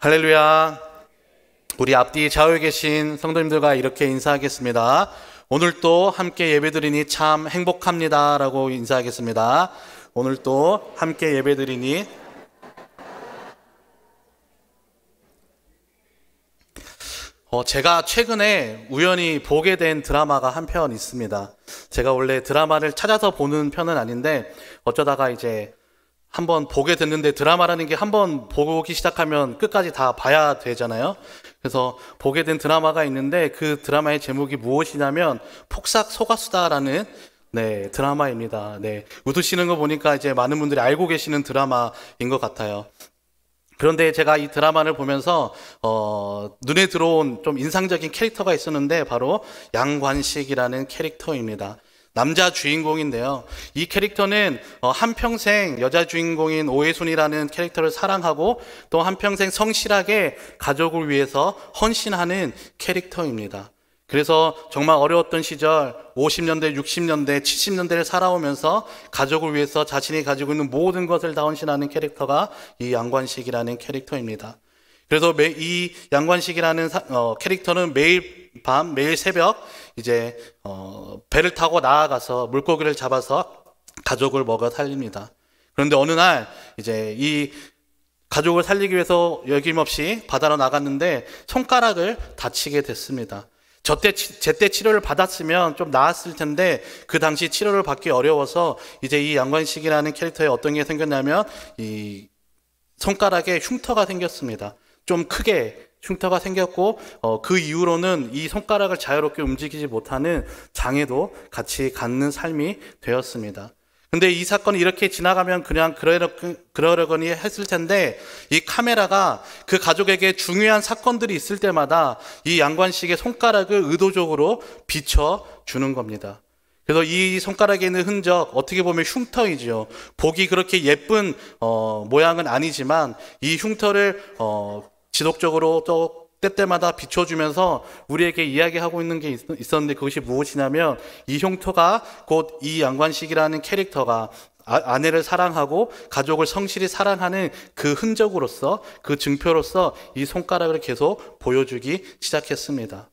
할렐루야. 우리 앞뒤 좌우에 계신 성도님들과 이렇게 인사하겠습니다. 오늘 또 함께 예배드리니 참 행복합니다 라고 인사하겠습니다. 오늘 또 함께 예배드리니 제가 최근에 우연히 보게 된 드라마가 한 편 있습니다. 제가 원래 드라마를 찾아서 보는 편은 아닌데 어쩌다가 이제 한번 보게 됐는데, 드라마라는 게 한번 보기 시작하면 끝까지 다 봐야 되잖아요. 그래서 보게 된 드라마가 있는데 그 드라마의 제목이 무엇이냐면 폭삭 속았수다라는 드라마입니다. 웃으시는 거 보니까 이제 많은 분들이 알고 계시는 드라마인 것 같아요. 그런데 제가 이 드라마를 보면서 눈에 들어온 좀 인상적인 캐릭터가 있었는데 바로 양관식이라는 캐릭터입니다. 남자 주인공인데요. 이 캐릭터는 한평생 여자 주인공인 오해순이라는 캐릭터를 사랑하고 또 한평생 성실하게 가족을 위해서 헌신하는 캐릭터입니다. 그래서 정말 어려웠던 시절 50년대, 60년대, 70년대를 살아오면서 가족을 위해서 자신이 가지고 있는 모든 것을 다 헌신하는 캐릭터가 이 양관식이라는 캐릭터입니다. 그래서 이 양관식이라는 캐릭터는 매일 밤, 매일 새벽 이제 배를 타고 나아가서 물고기를 잡아서 가족을 먹여 살립니다. 그런데 어느 날 이제 이 가족을 살리기 위해서 여김없이 바다로 나갔는데 손가락을 다치게 됐습니다. 제때 치료를 받았으면 좀 나았을 텐데 그 당시 치료를 받기 어려워서 이제 이 양관식이라는 캐릭터에 어떤 게 생겼냐면 이 손가락에 흉터가 생겼습니다. 좀 크게 흉터가 생겼고 그 이후로는 이 손가락을 자유롭게 움직이지 못하는 장애도 같이 갖는 삶이 되었습니다. 근데 이 사건이 이렇게 지나가면 그냥 그러려거니 했을 텐데 이 카메라가 그 가족에게 중요한 사건들이 있을 때마다 이 양관식의 손가락을 의도적으로 비춰주는 겁니다. 그래서 이 손가락에 있는 흔적, 어떻게 보면 흉터이죠. 보기 그렇게 예쁜 모양은 아니지만 이 흉터를 지속적으로 또 때때마다 비춰주면서 우리에게 이야기하고 있는 게 있었는데, 그것이 무엇이냐면 이 흉터가 곧 이 양관식이라는 캐릭터가 아내를 사랑하고 가족을 성실히 사랑하는 그 흔적으로서, 그 증표로서 이 손가락을 계속 보여주기 시작했습니다.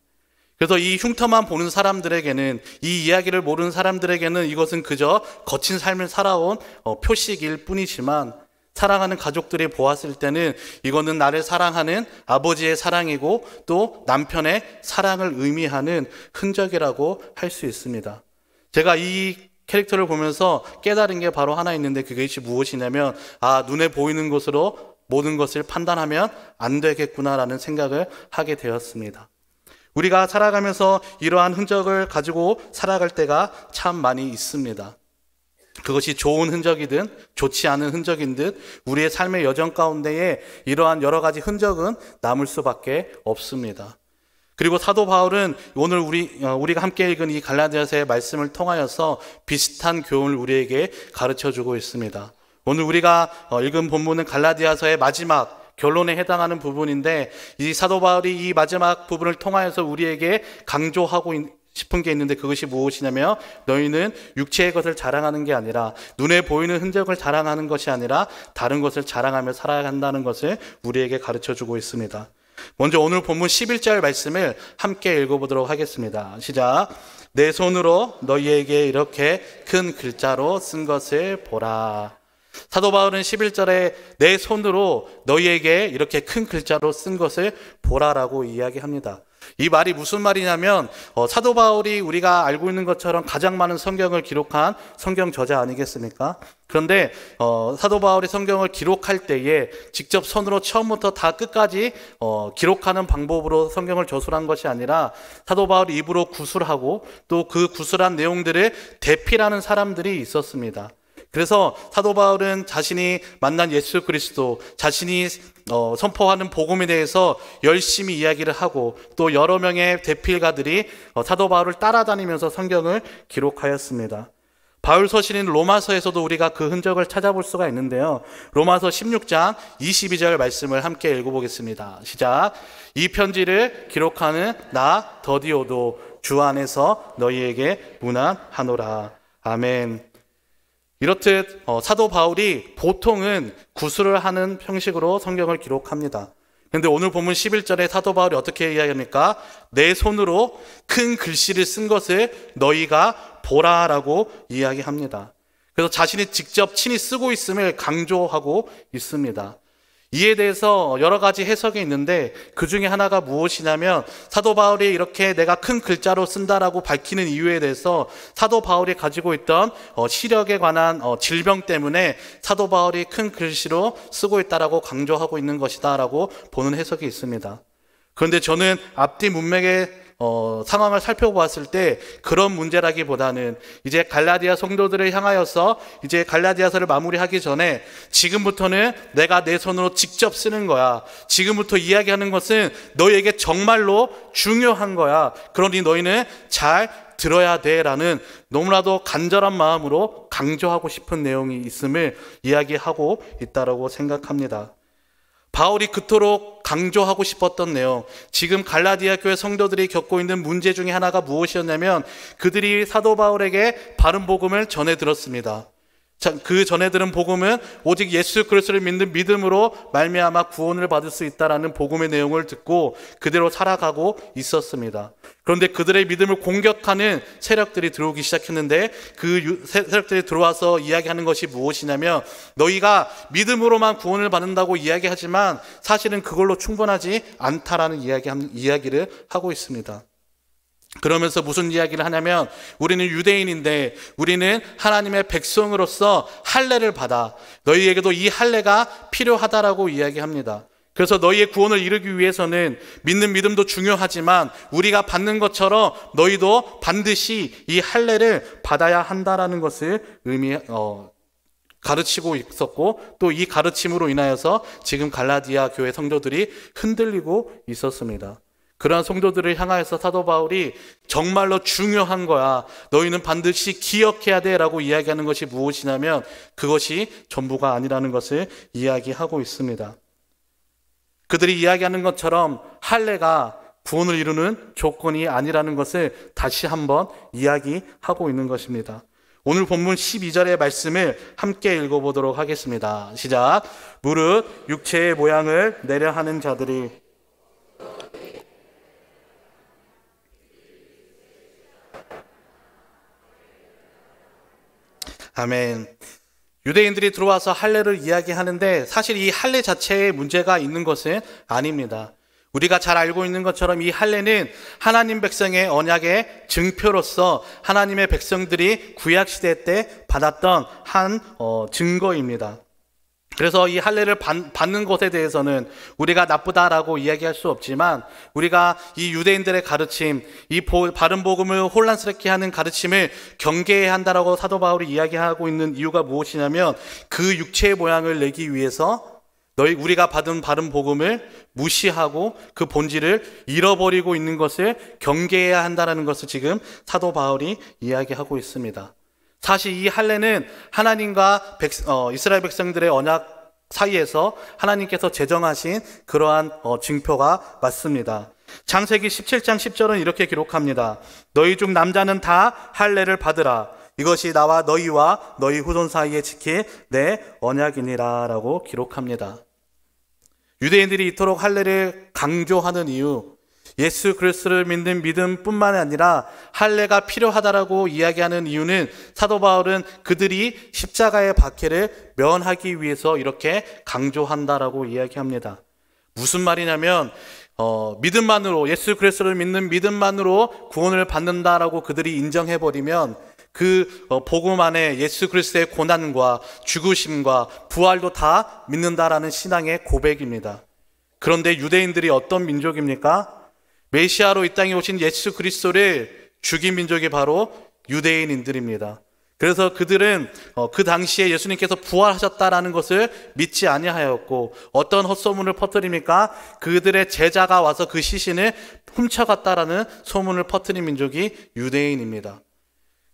그래서 이 흉터만 보는 사람들에게는, 이 이야기를 모르는 사람들에게는 이것은 그저 거친 삶을 살아온 표식일 뿐이지만, 사랑하는 가족들이 보았을 때는 이거는 나를 사랑하는 아버지의 사랑이고 또 남편의 사랑을 의미하는 흔적이라고 할 수 있습니다. 제가 이 캐릭터를 보면서 깨달은 게 바로 하나 있는데, 그것이 무엇이냐면 눈에 보이는 것으로 모든 것을 판단하면 안 되겠구나라는 생각을 하게 되었습니다. 우리가 살아가면서 이러한 흔적을 가지고 살아갈 때가 참 많이 있습니다. 그것이 좋은 흔적이든 좋지 않은 흔적인 듯 우리의 삶의 여정 가운데에 이러한 여러 가지 흔적은 남을 수밖에 없습니다. 그리고 사도 바울은 오늘 우리가 함께 읽은 이 갈라디아서의 말씀을 통하여서 비슷한 교훈을 우리에게 가르쳐주고 있습니다. 오늘 우리가 읽은 본문은 갈라디아서의 마지막 결론에 해당하는 부분인데, 이 사도 바울이 이 마지막 부분을 통하여서 우리에게 강조하고 싶은 게 있는데, 그것이 무엇이냐면 너희는 육체의 것을 자랑하는 게 아니라, 눈에 보이는 흔적을 자랑하는 것이 아니라 다른 것을 자랑하며 살아야 한다는 것을 우리에게 가르쳐주고 있습니다. 먼저 오늘 본문 11절 말씀을 함께 읽어보도록 하겠습니다. 시작. 내 손으로 너희에게 이렇게 큰 글자로 쓴 것을 보라. 사도 바울은 11절에 내 손으로 너희에게 이렇게 큰 글자로 쓴 것을 보라라고 이야기합니다. 이 말이 무슨 말이냐면 사도 바울이 우리가 알고 있는 것처럼 가장 많은 성경을 기록한 성경 저자 아니겠습니까? 그런데 사도 바울이 성경을 기록할 때에 직접 손으로 처음부터 다 끝까지 기록하는 방법으로 성경을 저술한 것이 아니라 사도 바울이 입으로 구술하고 또 그 구술한 내용들을 대필하는 사람들이 있었습니다. 그래서 사도 바울은 자신이 만난 예수 그리스도, 자신이 선포하는 복음에 대해서 열심히 이야기를 하고 또 여러 명의 대필가들이 사도 바울을 따라다니면서 성경을 기록하였습니다. 바울 서신인 로마서에서도 우리가 그 흔적을 찾아볼 수가 있는데요. 로마서 16장 22절 말씀을 함께 읽어보겠습니다. 시작. 이 편지를 기록하는 나 더디오도 주 안에서 너희에게 문안하노라. 아멘. 이렇듯 사도 바울이 보통은 구술을 하는 형식으로 성경을 기록합니다. 근데 오늘 본문 11절에 사도 바울이 어떻게 이야기합니까? 내 손으로 큰 글씨를 쓴 것을 너희가 보라라고 이야기합니다. 그래서 자신이 직접 친히 쓰고 있음을 강조하고 있습니다. 이에 대해서 여러 가지 해석이 있는데 그 중에 하나가 무엇이냐면 사도 바울이 이렇게 내가 큰 글자로 쓴다라고 밝히는 이유에 대해서 사도 바울이 가지고 있던 시력에 관한 질병 때문에 사도 바울이 큰 글씨로 쓰고 있다라고 강조하고 있는 것이다라고 보는 해석이 있습니다. 그런데 저는 앞뒤 문맥의 상황을 살펴보았을 때 그런 문제라기보다는 이제 갈라디아 성도들을 향하여서 이제 갈라디아서를 마무리하기 전에 지금부터는 내가 내 손으로 직접 쓰는 거야. 지금부터 이야기하는 것은 너희에게 정말로 중요한 거야. 그러니 너희는 잘 들어야 돼라는 너무나도 간절한 마음으로 강조하고 싶은 내용이 있음을 이야기하고 있다고 생각합니다. 바울이 그토록 강조하고 싶었던 내용, 지금 갈라디아 교회 성도들이 겪고 있는 문제 중에 하나가 무엇이었냐면 그들이 사도 바울에게 바른 복음을 전해 들었습니다. 그 전해 들은 복음은 오직 예수 그리스도를 믿는 믿음으로 말미암아 구원을 받을 수 있다라는 복음의 내용을 듣고 그대로 살아가고 있었습니다. 그런데 그들의 믿음을 공격하는 세력들이 들어오기 시작했는데 그 세력들이 들어와서 이야기하는 것이 무엇이냐면 너희가 믿음으로만 구원을 받는다고 이야기하지만 사실은 그걸로 충분하지 않다라는 이야기를 하고 있습니다. 그러면서 무슨 이야기를 하냐면 우리는 유대인인데 우리는 하나님의 백성으로서 할례를 받아 너희에게도 이 할례가 필요하다라고 이야기합니다. 그래서 너희의 구원을 이루기 위해서는 믿는 믿음도 중요하지만 우리가 받는 것처럼 너희도 반드시 이 할례를 받아야 한다라는 것을 가르치고 있었고 또 이 가르침으로 인하여서 지금 갈라디아 교회 성도들이 흔들리고 있었습니다. 그러한 성도들을 향하여서 사도 바울이 정말로 중요한 거야. 너희는 반드시 기억해야 돼 라고 이야기하는 것이 무엇이냐면 그것이 전부가 아니라는 것을 이야기하고 있습니다. 그들이 이야기하는 것처럼 할례가 구원을 이루는 조건이 아니라는 것을 다시 한번 이야기하고 있는 것입니다. 오늘 본문 12절의 말씀을 함께 읽어보도록 하겠습니다. 시작. 무릇 육체의 모양을 내려 하는 자들이 아멘. 유대인들이 들어와서 할례를 이야기하는데 사실 이 할례 자체에 문제가 있는 것은 아닙니다. 우리가 잘 알고 있는 것처럼 이 할례는 하나님 백성의 언약의 증표로서 하나님의 백성들이 구약시대 때 받았던 한 증거입니다. 그래서 이 할례를 받는 것에 대해서는 우리가 나쁘다라고 이야기할 수 없지만 우리가 이 유대인들의 가르침, 이 바른 복음을 혼란스럽게 하는 가르침을 경계해야 한다라고 사도 바울이 이야기하고 있는 이유가 무엇이냐면 그 육체의 모양을 내기 위해서 우리가 받은 바른 복음을 무시하고 그 본질을 잃어버리고 있는 것을 경계해야 한다는 것을 지금 사도 바울이 이야기하고 있습니다. 사실 이 할례는 하나님과 이스라엘 백성들의 언약 사이에서 하나님께서 제정하신 그러한 증표가 맞습니다. 창세기 17장 10절은 이렇게 기록합니다. 너희 중 남자는 다 할례를 받으라. 이것이 나와 너희와 너희 후손 사이에 지킬 내 언약이니라 라고 기록합니다. 유대인들이 이토록 할례를 강조하는 이유, 예수 그리스도를 믿는 믿음뿐만 아니라 할례가 필요하다라고 이야기하는 이유는 사도 바울은 그들이 십자가의 박해를 면하기 위해서 이렇게 강조한다라고 이야기합니다. 무슨 말이냐면 믿음만으로 예수 그리스도를 믿는 믿음만으로 구원을 받는다라고 그들이 인정해버리면 그 복음 안에 예수 그리스도의 고난과 죽으심과 부활도 다 믿는다라는 신앙의 고백입니다. 그런데 유대인들이 어떤 민족입니까? 메시아로 이 땅에 오신 예수 그리스도를 죽인 민족이 바로 유대인들입니다. 그래서 그들은 그 당시에 예수님께서 부활하셨다라는 것을 믿지 아니하였고 어떤 헛소문을 퍼뜨립니까? 그들의 제자가 와서 그 시신을 훔쳐갔다라는 소문을 퍼뜨린 민족이 유대인입니다.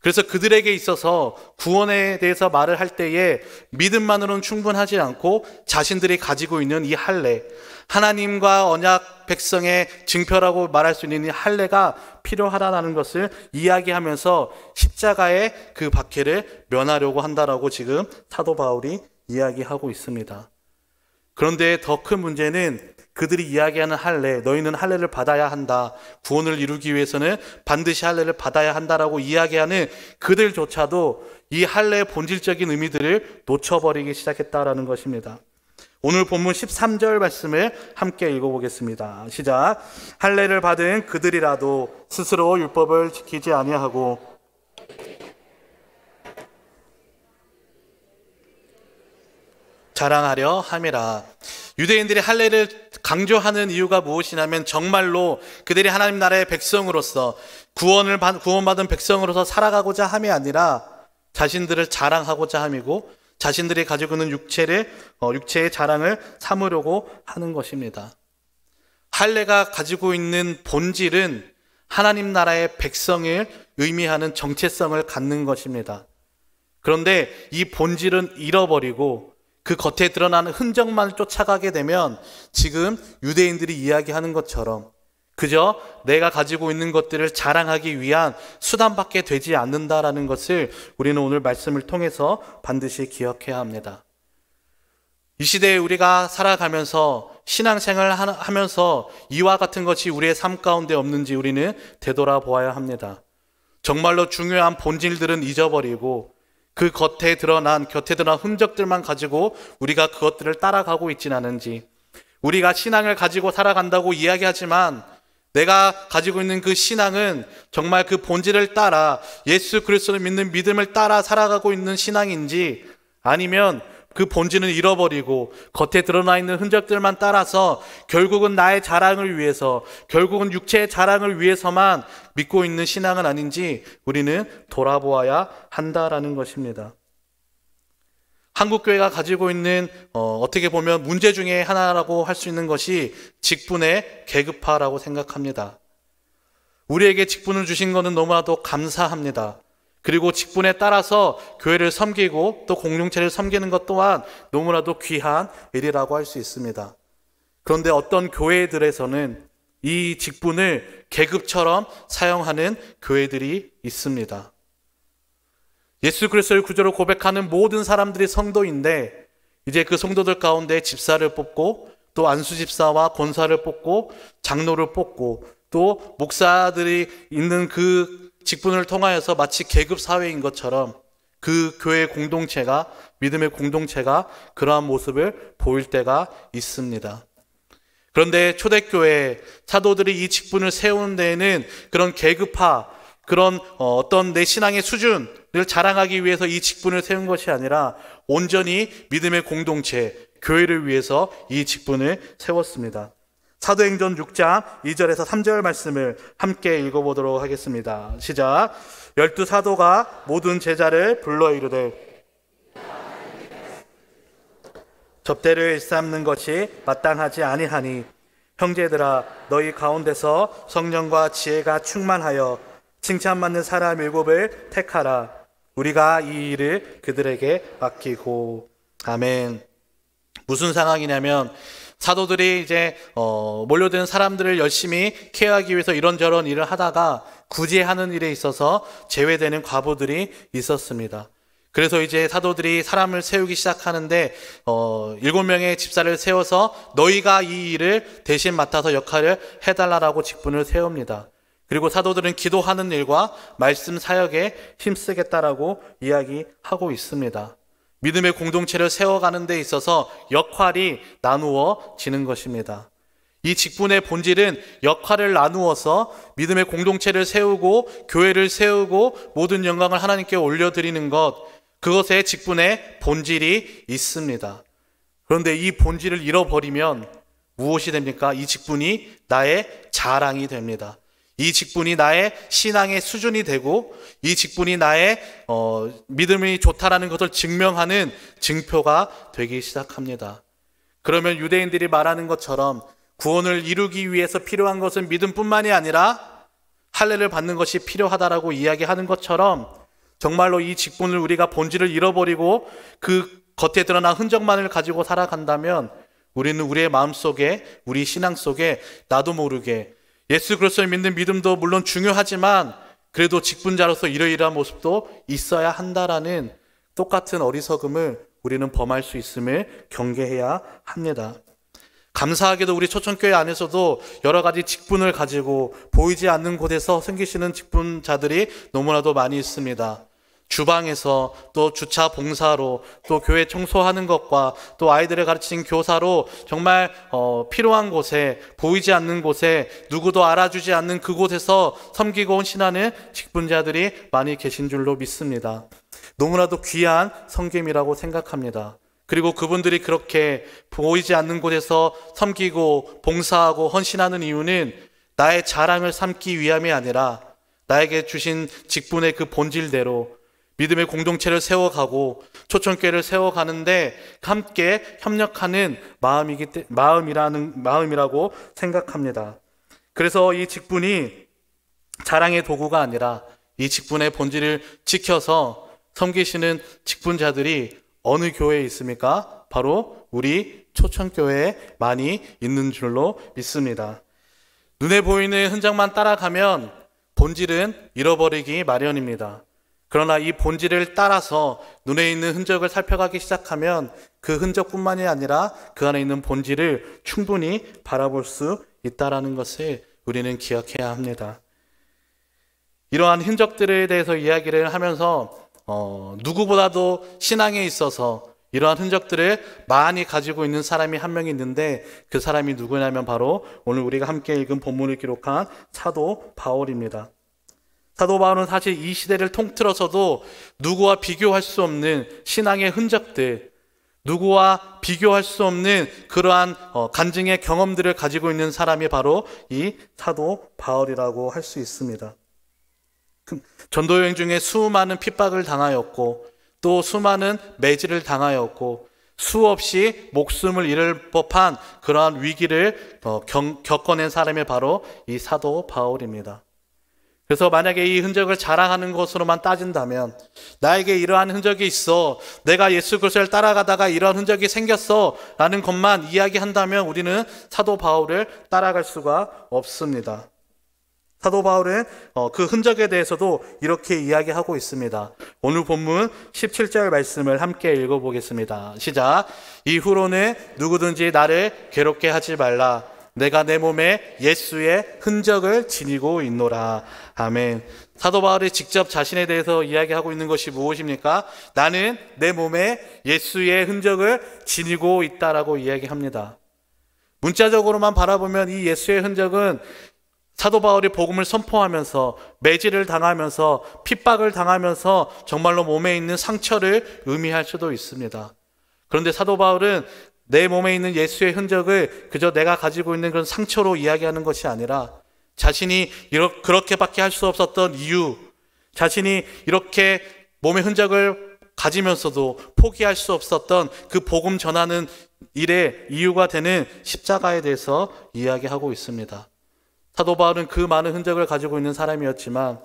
그래서 그들에게 있어서 구원에 대해서 말을 할 때에 믿음만으로는 충분하지 않고 자신들이 가지고 있는 이 할례, 하나님과 언약 백성의 증표라고 말할 수 있는 이 할례가 필요하다는 것을 이야기하면서 십자가의 그 박해를 면하려고 한다라고 지금 사도 바울이 이야기하고 있습니다. 그런데 더 큰 문제는 그들이 이야기하는 할례, 너희는 할례를 받아야 한다, 구원을 이루기 위해서는 반드시 할례를 받아야 한다라고 이야기하는 그들조차도 이 할례의 본질적인 의미들을 놓쳐버리기 시작했다라는 것입니다. 오늘 본문 13절 말씀을 함께 읽어보겠습니다. 시작. 할례를 받은 그들이라도 스스로 율법을 지키지 아니하고 자랑하려 함이라. 유대인들이 할례를 강조하는 이유가 무엇이냐면 정말로 그들이 하나님 나라의 백성으로서 구원받은 백성으로서 살아가고자 함이 아니라 자신들을 자랑하고자 함이고 자신들이 가지고 있는 육체의 자랑을 삼으려고 하는 것입니다. 할례가 가지고 있는 본질은 하나님 나라의 백성을 의미하는 정체성을 갖는 것입니다. 그런데 이 본질은 잃어버리고 그 겉에 드러나는 흔적만 쫓아가게 되면 지금 유대인들이 이야기하는 것처럼 그저 내가 가지고 있는 것들을 자랑하기 위한 수단밖에 되지 않는다라는 것을 우리는 오늘 말씀을 통해서 반드시 기억해야 합니다. 이 시대에 우리가 살아가면서 신앙생활을 하면서 이와 같은 것이 우리의 삶 가운데 없는지 우리는 되돌아보아야 합니다. 정말로 중요한 본질들은 잊어버리고 그 겉에 드러난 흔적들만 가지고 우리가 그것들을 따라가고 있지는 않은지, 우리가 신앙을 가지고 살아간다고 이야기하지만 내가 가지고 있는 그 신앙은 정말 그 본질을 따라 예수 그리스도를 믿는 믿음을 따라 살아가고 있는 신앙인지, 아니면 그 본질은 잃어버리고 겉에 드러나 있는 흔적들만 따라서 결국은 나의 자랑을 위해서, 결국은 육체의 자랑을 위해서만 믿고 있는 신앙은 아닌지 우리는 돌아보아야 한다라는 것입니다. 한국교회가 가지고 있는 어떻게 보면 문제 중에 하나라고 할 수 있는 것이 직분의 계급화라고 생각합니다. 우리에게 직분을 주신 것은 너무나도 감사합니다. 그리고 직분에 따라서 교회를 섬기고 또 공동체를 섬기는 것 또한 너무나도 귀한 일이라고 할 수 있습니다. 그런데 어떤 교회들에서는 이 직분을 계급처럼 사용하는 교회들이 있습니다. 예수 그리스도를 구주로 고백하는 모든 사람들이 성도인데 이제 그 성도들 가운데 집사를 뽑고 또 안수집사와 권사를 뽑고 장로를 뽑고 또 목사들이 있는 그 직분을 통하여서 마치 계급 사회인 것처럼 그 교회 공동체가, 믿음의 공동체가 그러한 모습을 보일 때가 있습니다. 그런데 초대교회 사도들이 이 직분을 세우는 데에는 그런 계급화, 그런 어떤 내 신앙의 수준을 자랑하기 위해서 이 직분을 세운 것이 아니라 온전히 믿음의 공동체, 교회를 위해서 이 직분을 세웠습니다. 사도행전 6장 2절에서 3절 말씀을 함께 읽어보도록 하겠습니다. 시작. 12사도가 모든 제자를 불러 이르되 접대를 일삼는 것이 마땅하지 아니하니 형제들아 너희 가운데서 성령과 지혜가 충만하여 칭찬받는 사람 7을 택하라. 우리가 이 일을 그들에게 맡기고. 아멘. 무슨 상황이냐면 사도들이 이제 몰려드는 사람들을 열심히 케어하기 위해서 이런저런 일을 하다가 구제하는 일에 있어서 제외되는 과부들이 있었습니다. 그래서 이제 사도들이 사람을 세우기 시작하는데 7명의 집사를 세워서 너희가 이 일을 대신 맡아서 역할을 해달라고 직분을 세웁니다. 그리고 사도들은 기도하는 일과 말씀 사역에 힘쓰겠다라고 이야기하고 있습니다. 믿음의 공동체를 세워가는 데 있어서 역할이 나누어지는 것입니다. 이 직분의 본질은 역할을 나누어서 믿음의 공동체를 세우고 교회를 세우고 모든 영광을 하나님께 올려드리는 것, 그것에 직분의 본질이 있습니다. 그런데 이 본질을 잃어버리면 무엇이 됩니까? 이 직분이 나의 자랑이 됩니다. 이 직분이 나의 신앙의 수준이 되고 이 직분이 나의 믿음이 좋다라는 것을 증명하는 증표가 되기 시작합니다. 그러면 유대인들이 말하는 것처럼 구원을 이루기 위해서 필요한 것은 믿음뿐만이 아니라 할례를 받는 것이 필요하다라고 이야기하는 것처럼 정말로 이 직분을 우리가 본질을 잃어버리고 그 겉에 드러난 흔적만을 가지고 살아간다면 우리는 우리의 마음속에, 우리 신앙 속에 나도 모르게 예수 그리스도를 믿는 믿음도 물론 중요하지만 그래도 직분자로서 이러이러한 모습도 있어야 한다라는 똑같은 어리석음을 우리는 범할 수 있음을 경계해야 합니다. 감사하게도 우리 초청교회 안에서도 여러 가지 직분을 가지고 보이지 않는 곳에서 섬기시는 직분자들이 너무나도 많이 있습니다. 주방에서, 또 주차 봉사로, 또 교회 청소하는 것과 또 아이들을 가르치는 교사로 정말 필요한 곳에, 보이지 않는 곳에, 누구도 알아주지 않는 그곳에서 섬기고 헌신하는 직분자들이 많이 계신 줄로 믿습니다. 너무나도 귀한 섬김이라고 생각합니다. 그리고 그분들이 그렇게 보이지 않는 곳에서 섬기고 봉사하고 헌신하는 이유는 나의 자랑을 삼기 위함이 아니라 나에게 주신 직분의 그 본질대로 믿음의 공동체를 세워가고 초청교회를 세워가는데 함께 협력하는 마음이라고 생각합니다. 그래서 이 직분이 자랑의 도구가 아니라 이 직분의 본질을 지켜서 섬기시는 직분자들이 어느 교회에 있습니까? 바로 우리 초청교회에 많이 있는 줄로 믿습니다. 눈에 보이는 흔적만 따라가면 본질은 잃어버리기 마련입니다. 그러나 이 본질을 따라서 눈에 있는 흔적을 살펴가기 시작하면 그 흔적뿐만이 아니라 그 안에 있는 본질을 충분히 바라볼 수 있다는 것을 우리는 기억해야 합니다. 이러한 흔적들에 대해서 이야기를 하면서 누구보다도 신앙에 있어서 이러한 흔적들을 많이 가지고 있는 사람이 한 명 있는데 그 사람이 누구냐면 바로 오늘 우리가 함께 읽은 본문을 기록한 사도 바울입니다. 사도 바울은 사실 이 시대를 통틀어서도 누구와 비교할 수 없는 신앙의 흔적들, 누구와 비교할 수 없는 그러한 간증의 경험들을 가지고 있는 사람이 바로 이 사도 바울이라고 할 수 있습니다. 전도 여행 중에 수많은 핍박을 당하였고 또 수많은 매질을 당하였고 수없이 목숨을 잃을 법한 그러한 위기를 겪어낸 사람이 바로 이 사도 바울입니다. 그래서 만약에 이 흔적을 자랑하는 것으로만 따진다면 나에게 이러한 흔적이 있어, 내가 예수 그리스도를 따라가다가 이러한 흔적이 생겼어 라는 것만 이야기한다면 우리는 사도 바울을 따라갈 수가 없습니다. 사도 바울은 그 흔적에 대해서도 이렇게 이야기하고 있습니다. 오늘 본문 17절 말씀을 함께 읽어보겠습니다. 시작. 이후로는 누구든지 나를 괴롭게 하지 말라. 내가 내 몸에 예수의 흔적을 지니고 있노라. 아멘. 사도 바울이 직접 자신에 대해서 이야기하고 있는 것이 무엇입니까? 나는 내 몸에 예수의 흔적을 지니고 있다라고 이야기합니다. 문자적으로만 바라보면 이 예수의 흔적은 사도 바울이 복음을 선포하면서 매질을 당하면서 핍박을 당하면서 정말로 몸에 있는 상처를 의미할 수도 있습니다. 그런데 사도 바울은 내 몸에 있는 예수의 흔적을 그저 내가 가지고 있는 그런 상처로 이야기하는 것이 아니라 자신이 그렇게밖에 할 수 없었던 이유, 자신이 이렇게 몸의 흔적을 가지면서도 포기할 수 없었던 그 복음 전하는 일의 이유가 되는 십자가에 대해서 이야기하고 있습니다. 사도 바울은 그 많은 흔적을 가지고 있는 사람이었지만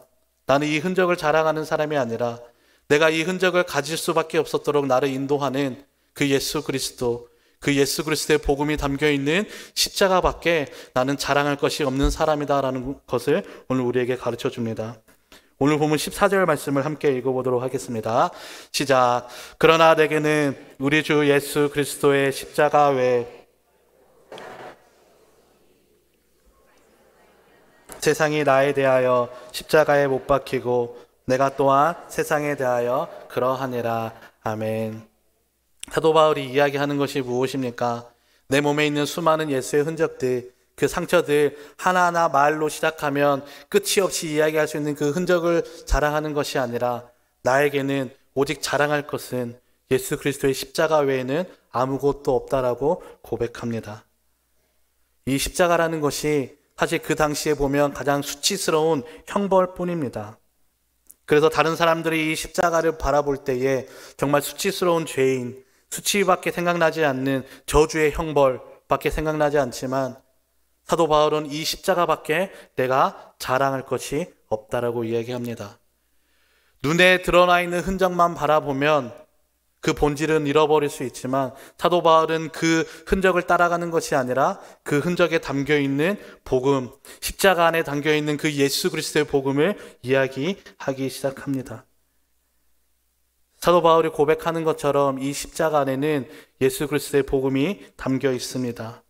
나는 이 흔적을 자랑하는 사람이 아니라 내가 이 흔적을 가질 수밖에 없었도록 나를 인도하는 그 예수 그리스도, 그 예수 그리스도의 복음이 담겨있는 십자가밖에 나는 자랑할 것이 없는 사람이다라는 것을 오늘 우리에게 가르쳐 줍니다. 오늘 보면 14절 말씀을 함께 읽어보도록 하겠습니다. 시작. 그러나 내게는 우리 주 예수 그리스도의 십자가 외에 세상이 나에 대하여 십자가에 못 박히고 내가 또한 세상에 대하여 그러하니라. 아멘. 사도 바울이 이야기하는 것이 무엇입니까? 내 몸에 있는 수많은 예수의 흔적들, 그 상처들 하나하나 말로 시작하면 끝이 없이 이야기할 수 있는 그 흔적을 자랑하는 것이 아니라 나에게는 오직 자랑할 것은 예수 그리스도의 십자가 외에는 아무것도 없다라고 고백합니다. 이 십자가라는 것이 사실 그 당시에 보면 가장 수치스러운 형벌뿐입니다. 그래서 다른 사람들이 이 십자가를 바라볼 때에 정말 수치스러운 죄인, 수치밖에 생각나지 않는 저주의 형벌밖에 생각나지 않지만 사도 바울은 이 십자가밖에 내가 자랑할 것이 없다라고 이야기합니다. 눈에 드러나 있는 흔적만 바라보면 그 본질은 잃어버릴 수 있지만 사도 바울은 그 흔적을 따라가는 것이 아니라 그 흔적에 담겨있는 복음, 십자가 안에 담겨있는 그 예수 그리스도의 복음을 이야기하기 시작합니다. 사도 바울이 고백하는 것처럼 이 십자가 안에는 예수 그리스도의 복음이 담겨 있습니다.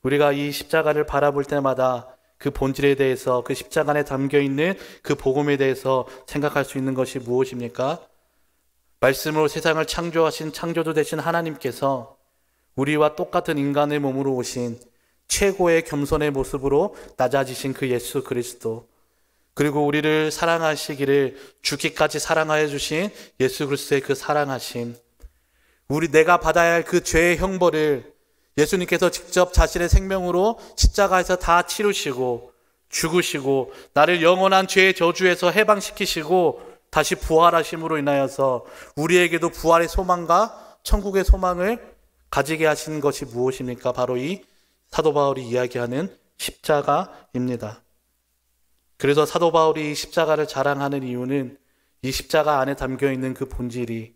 우리가 이 십자가를 바라볼 때마다 그 본질에 대해서, 그 십자가 안에 담겨있는 그 복음에 대해서 생각할 수 있는 것이 무엇입니까? 말씀으로 세상을 창조하신 창조주 되신 하나님께서 우리와 똑같은 인간의 몸으로 오신 최고의 겸손의 모습으로 낮아지신 그 예수 그리스도, 그리고 우리를 사랑하시기를 죽기까지 사랑하여 주신 예수 그리스도의 그 사랑하심, 내가 받아야 할 그 죄의 형벌을 예수님께서 직접 자신의 생명으로 십자가에서 다 치르시고 죽으시고 나를 영원한 죄의 저주에서 해방시키시고 다시 부활하심으로 인하여서 우리에게도 부활의 소망과 천국의 소망을 가지게 하신 것이 무엇입니까? 바로 이 사도 바울이 이야기하는 십자가입니다. 그래서 사도 바울이 이 십자가를 자랑하는 이유는 이 십자가 안에 담겨있는 그 본질이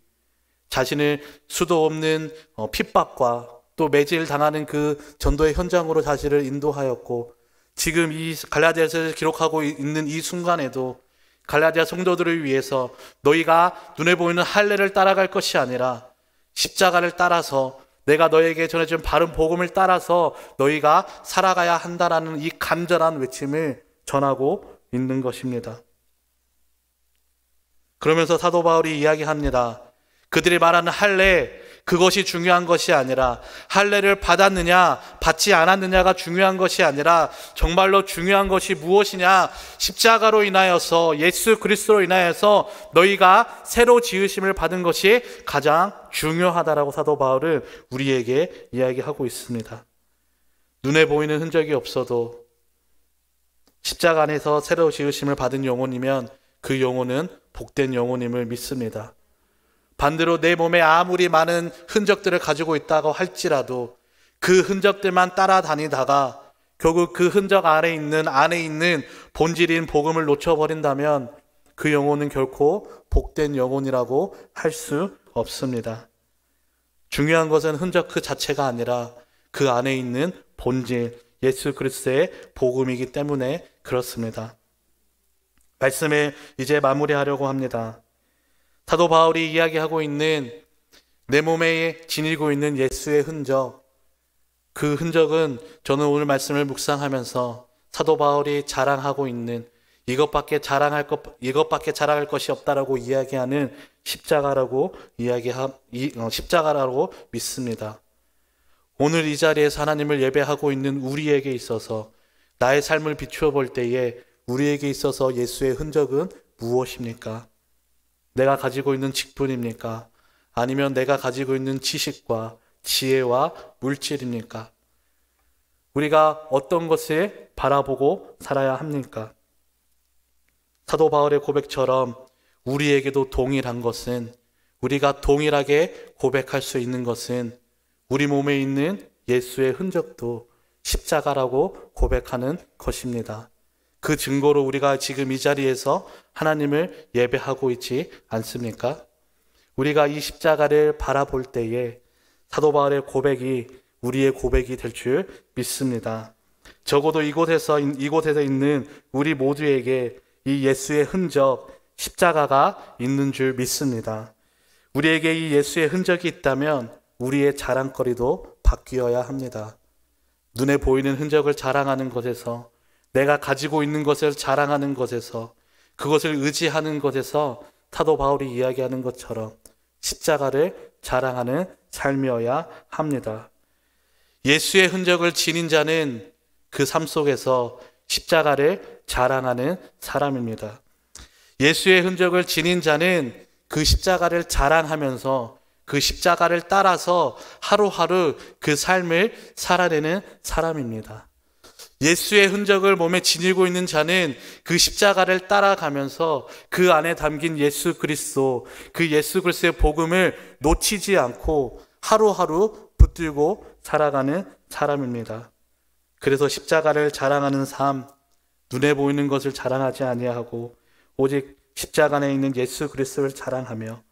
자신을 수도 없는 핍박과 또 매질 당하는 그 전도의 현장으로 자신을 인도하였고, 지금 이 갈라디아서를 기록하고 있는 이 순간에도 갈라디아 성도들을 위해서 너희가 눈에 보이는 할례를 따라갈 것이 아니라 십자가를 따라서 내가 너에게 전해준 바른 복음을 따라서 너희가 살아가야 한다라는 이 간절한 외침을 전하고 있는 것입니다. 그러면서 사도 바울이 이야기합니다. 그들이 말하는 할례, 그것이 중요한 것이 아니라 할례를 받았느냐 받지 않았느냐가 중요한 것이 아니라 정말로 중요한 것이 무엇이냐, 십자가로 인하여서 예수 그리스도로 인하여서 너희가 새로 지으심을 받은 것이 가장 중요하다라고 사도 바울은 우리에게 이야기하고 있습니다. 눈에 보이는 흔적이 없어도 십자가 안에서 새로 지으심을 받은 영혼이면 그 영혼은 복된 영혼임을 믿습니다. 반대로 내 몸에 아무리 많은 흔적들을 가지고 있다고 할지라도 그 흔적들만 따라다니다가 결국 그 흔적 안에 있는 본질인 복음을 놓쳐버린다면 그 영혼은 결코 복된 영혼이라고 할 수 없습니다. 중요한 것은 흔적 그 자체가 아니라 그 안에 있는 본질, 예수 그리스도의 복음이기 때문에 그렇습니다. 말씀을 이제 마무리하려고 합니다. 사도 바울이 이야기하고 있는 내 몸에 지니고 있는 예수의 흔적, 그 흔적은 저는 오늘 말씀을 묵상하면서 사도 바울이 자랑하고 있는 이것밖에 자랑할 것이 없다라고 이야기하는 십자가라고 믿습니다. 오늘 이 자리에서 하나님을 예배하고 있는 우리에게 있어서 나의 삶을 비추어 볼 때에 우리에게 있어서 예수의 흔적은 무엇입니까? 내가 가지고 있는 직분입니까? 아니면 내가 가지고 있는 지식과 지혜와 물질입니까? 우리가 어떤 것을 바라보고 살아야 합니까? 사도 바울의 고백처럼 우리에게도 동일한 것은, 우리가 동일하게 고백할 수 있는 것은 우리 몸에 있는 예수의 흔적도 십자가라고 고백하는 것입니다. 그 증거로 우리가 지금 이 자리에서 하나님을 예배하고 있지 않습니까? 우리가 이 십자가를 바라볼 때에 사도 바울의 고백이 우리의 고백이 될 줄 믿습니다. 적어도 이곳에서 있는 우리 모두에게 이 예수의 흔적, 십자가가 있는 줄 믿습니다. 우리에게 이 예수의 흔적이 있다면 우리의 자랑거리도 바뀌어야 합니다. 눈에 보이는 흔적을 자랑하는 것에서, 내가 가지고 있는 것을 자랑하는 것에서, 그것을 의지하는 것에서 사도 바울이 이야기하는 것처럼 십자가를 자랑하는 삶이어야 합니다. 예수의 흔적을 지닌 자는 그 삶 속에서 십자가를 자랑하는 사람입니다. 예수의 흔적을 지닌 자는 그 십자가를 자랑하면서 그 십자가를 따라서 하루하루 그 삶을 살아내는 사람입니다. 예수의 흔적을 몸에 지니고 있는 자는 그 십자가를 따라가면서 그 안에 담긴 예수 그리스도, 그 예수 그리스도의 복음을 놓치지 않고 하루하루 붙들고 살아가는 사람입니다. 그래서 십자가를 자랑하는 삶, 눈에 보이는 것을 자랑하지 아니하고 오직 십자가 안에 있는 예수 그리스도를 자랑하며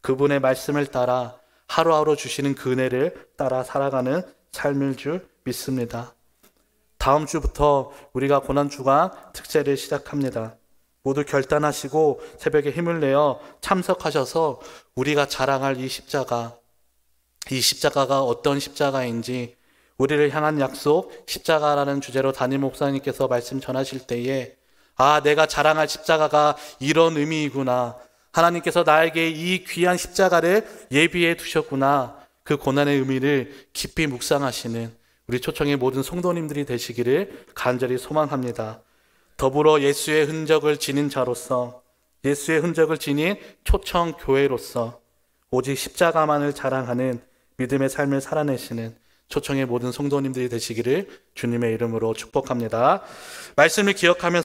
그분의 말씀을 따라 하루하루 주시는 그 은혜를 따라 살아가는 삶일 줄 믿습니다. 다음 주부터 우리가 고난주간 특세를 시작합니다. 모두 결단하시고 새벽에 힘을 내어 참석하셔서 우리가 자랑할 이 십자가가 어떤 십자가인지, 우리를 향한 약속, 십자가라는 주제로 담임 목사님께서 말씀 전하실 때에 내가 자랑할 십자가가 이런 의미이구나. 하나님께서 나에게 이 귀한 십자가를 예비해 두셨구나. 그 고난의 의미를 깊이 묵상하시는 우리 초청의 모든 성도님들이 되시기를 간절히 소망합니다. 더불어 예수의 흔적을 지닌 자로서, 예수의 흔적을 지닌 초청 교회로서 오직 십자가만을 자랑하는 믿음의 삶을 살아내시는 초청의 모든 성도님들이 되시기를 주님의 이름으로 축복합니다. 말씀을 기억하면서